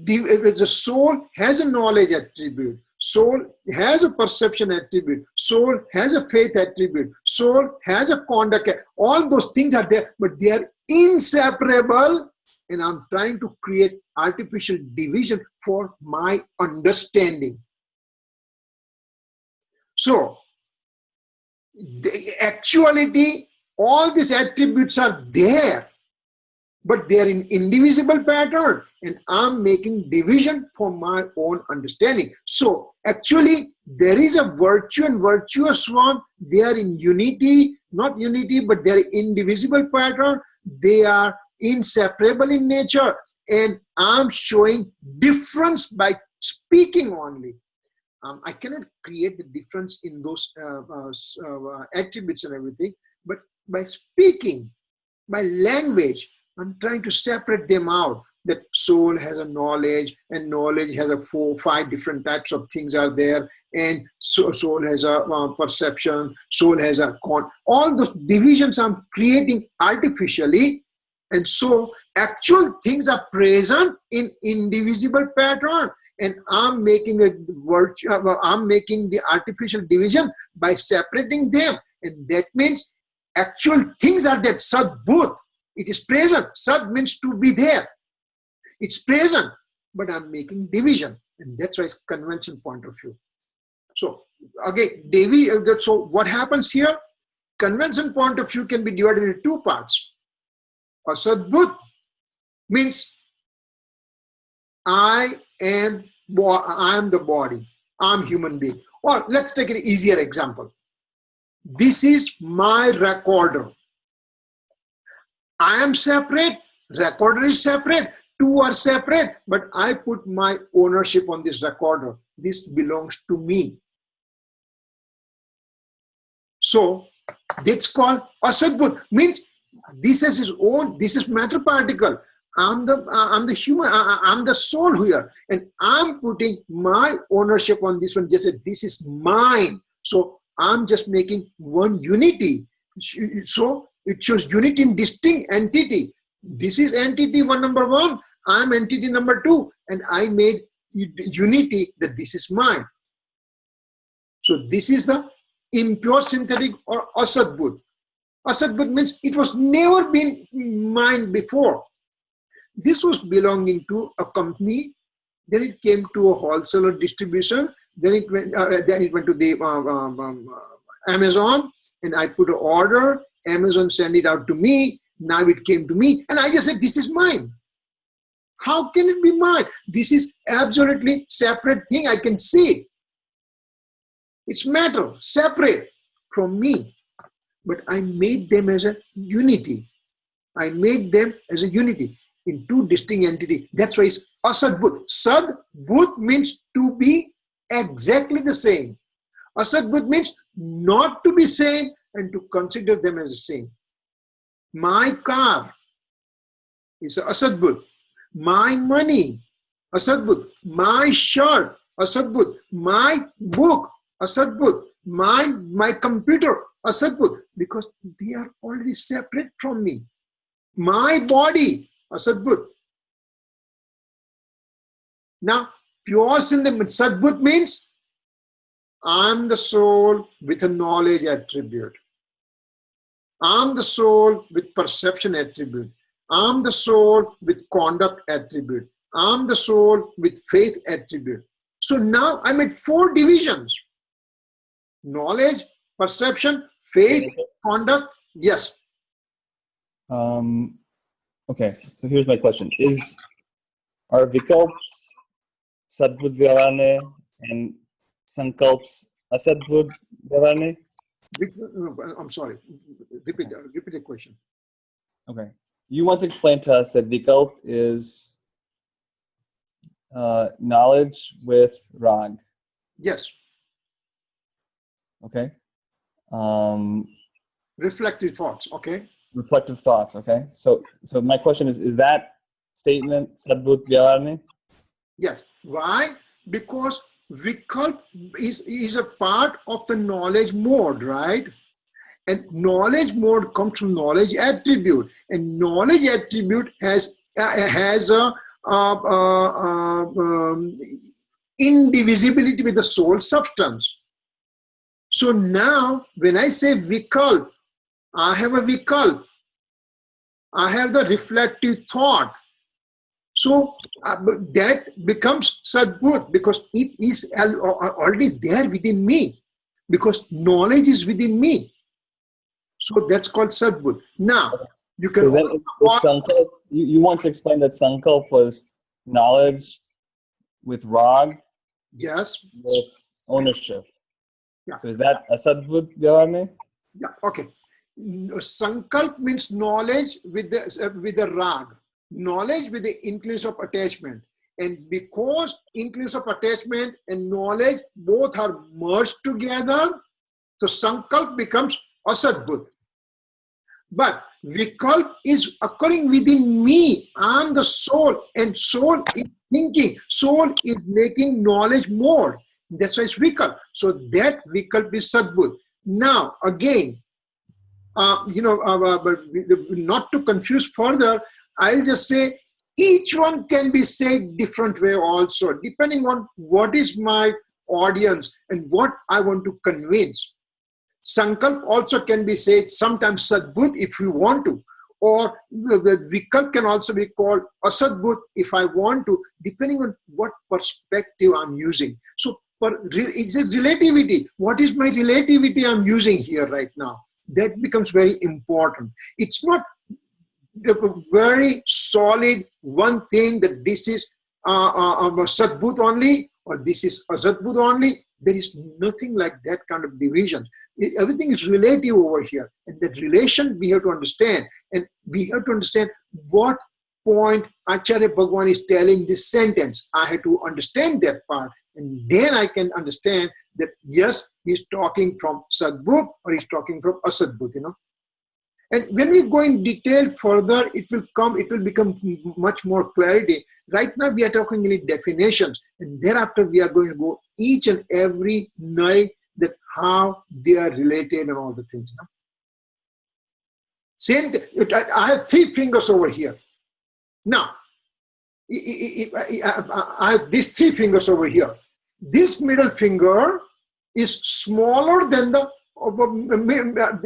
Speaker 2: the soul has a knowledge attribute, soul has a perception attribute, soul has a faith attribute, soul has a conduct. All those things are there, but they are inseparable, and I'm trying to create artificial division for my understanding. So the actuality, all these attributes are there, but they are in indivisible pattern, and I'm making division for my own understanding. So actually there is a virtue and virtuous one. They are in unity, not unity, but they are indivisible pattern. They are inseparable in nature, and I'm showing difference by speaking only. I cannot create the difference in those attributes and everything, but by speaking, by language, I'm trying to separate them out. That soul has a knowledge, and knowledge has a 4-5 different types of things are there, and soul has a perception, soul has a all those divisions I'm creating artificially, and so actual things are present in indivisible pattern. And I'm making a virtue, I'm making the artificial division by separating them. And that means actual things are there. Sat Bhut. It is present. Sat means to be there. It's present, but I'm making division. And that's why it's convention point of view. So again, Devi, so what happens here? Convention point of view can be divided into two parts. Asat Bhut means I am the body. I'm human being. Or let's take an easier example. This is my recorder. I am separate. Recorder is separate. Two are separate. But I put my ownership on this recorder. This belongs to me. So that's called Asat Bhut. Means this is his own. This is matter particle. I'm the human. I'm the soul here, and I'm putting my ownership on this one. Just say this is mine. So I'm just making one unity. So it shows unity in distinct entity. This is entity one number one. I'm entity number two, and I made unity that this is mine. So this is the impure synthetic or Asat Bhut. Asat Bhut means it was never been mine before. This was belonging to a company. Then it came to a wholesaler distribution. Then it went to the Amazon, and I put an order. Amazon sent it out to me. Now it came to me, and I just said, "This is mine." How can it be mine? This is absolutely separate thing. I can see it. It's matter, separate from me. But I made them as a unity. I made them as a unity in two distinct entities. That's why it's Asat Bhut. Sad Bhut means to be exactly the same. Asat Bhut means not to be same and to consider them as the same. My car is Asat Bhut. My money, Asat Bhut. My shirt, Asat Bhut. My book, Asat Bhut. My computer, Asat Bhut. Because they are already separate from me. My body, Asat Bhut. Now, pure Sat Bhut means I'm the soul with a knowledge attribute. I'm the soul with perception attribute. I'm the soul with conduct attribute. I'm the soul with faith attribute. So now I'm at four divisions. Knowledge, perception, faith, conduct. Yes.
Speaker 4: Okay, so here's my question. Are Vikalps Sadbudh Vyavharne and Sankalps Asadbudh Vyavharne?
Speaker 2: I'm sorry. Repeat the question.
Speaker 4: Okay. You once explained to us that Vikalp is knowledge with Rag.
Speaker 2: Yes.
Speaker 4: Okay.
Speaker 2: Reflective thoughts. Okay.
Speaker 4: Reflective thoughts. Okay. So my question is that statement Sadbudh Vyavharne?
Speaker 2: Yes. Why? Because Vikalp is a part of the knowledge mode, right? And knowledge mode comes from knowledge attribute, and knowledge attribute has a indivisibility with the soul substance. So now, when I say Vikalp, I have a Vikalp. I have the reflective thought. So that becomes Sadbhut because it is already there within me, because knowledge is within me. So that's called Sadbhut. Now, you can...
Speaker 4: So then you once explained that Sankalp was knowledge with Rag.
Speaker 2: Yes.
Speaker 4: With ownership.
Speaker 2: Yeah.
Speaker 4: So is that a Sadbudh Vyavharne?
Speaker 2: Yeah, okay. Sankalp means knowledge with the Rag. Knowledge with the increase of attachment. And because increase of attachment and knowledge both are merged together, so Sankalp becomes Asadbhut. But Vikalp is occurring within me. I am the soul, and soul is thinking. Soul is making knowledge more. That's why it's Vikalp. So that Vikalp is Sadbhut. Now, again, not to confuse further, I'll just say each one can be said different way also, depending on what is my audience and what I want to convince. Sankalp also can be said sometimes Sadbut if you want to, or the Vikalp can also be called Asadbut if I want to, depending on what perspective I'm using. So it's a relativity. What is my relativity I'm using here right now? That becomes very important. It's not a very solid one thing that this is Sadbut only or this is Asadbut only. There is nothing like that kind of division. Everything is relative over here. And that relation we have to understand. And we have to understand what point Acharya Bhagavan is telling this sentence. I have to understand that part. And then I can understand that, yes, he's talking from Sadbut or he's talking from Asadbut, you know. And when we go in detail further, it will become much more clarity. Right now we are talking in definitions, and thereafter we are going to go each and every night that how they are related and all the things. No? Same thing. I have 3 fingers over here. Now, I have these 3 fingers over here. This middle finger is smaller than the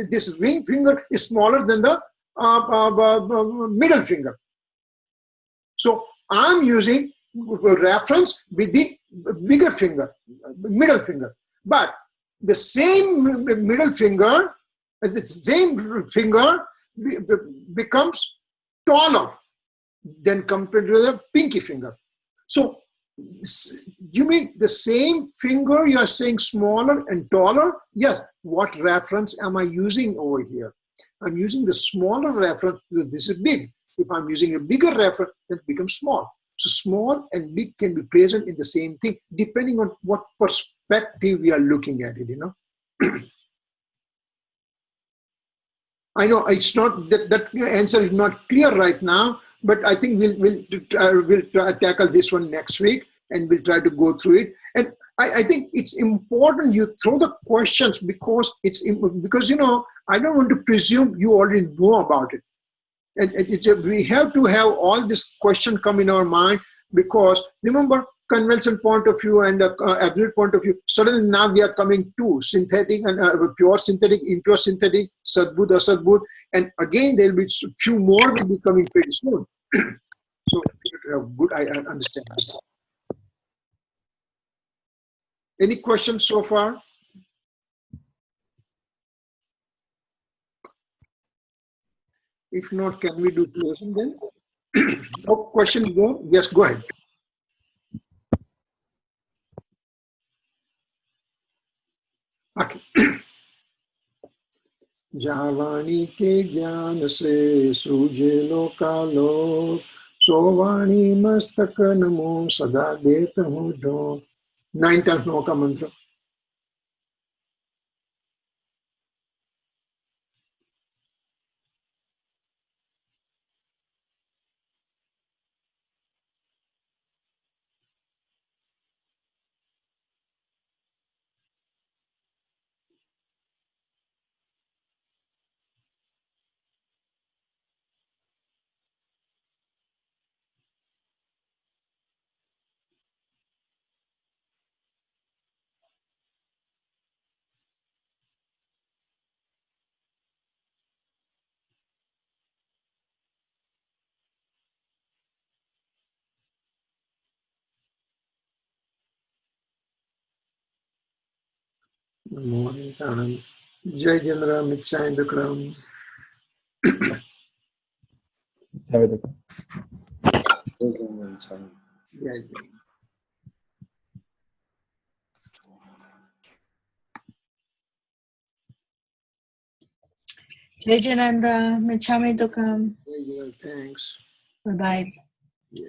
Speaker 2: this ring finger is smaller than the middle finger. So I'm using reference with the bigger finger, middle finger. But the same middle finger, the same finger becomes taller than compared to the pinky finger. So you mean the same finger you are saying smaller and taller? Yes. What reference am I using over here? I'm using the smaller reference. This is big. If I'm using a bigger reference, then it becomes small. So small and big can be present in the same thing, depending on what perspective we are looking at it, you know. I know it's not that answer is not clear right now, but I think we'll tackle this one next week, and we'll try to go through it. And I think it's important you throw the questions because you know, I don't want to presume you already know about it. And we have to have all this question come in our mind, because remember, conventional point of view and absolute point of view, suddenly now we are coming to synthetic and pure synthetic, impure synthetic, Sadbut, Asadbut, and again there will be few more will be coming pretty soon. So good, I understand. Any questions so far? If not, can we do closing then? No questions, go? Yes, go ahead. Okay. जावाणी के ज्ञान से सूझे लोकालो, सोवाणी मस्तक नमो सदा देत हूँ जो। 9 times नमो का मंत्र। Morning time. Jai Jandra, Mitsai Dukram. Jai Jai.
Speaker 3: Jai Jananda, Michami Dukam.
Speaker 2: Jai Jai, thanks.
Speaker 3: Bye-bye.
Speaker 2: Yeah.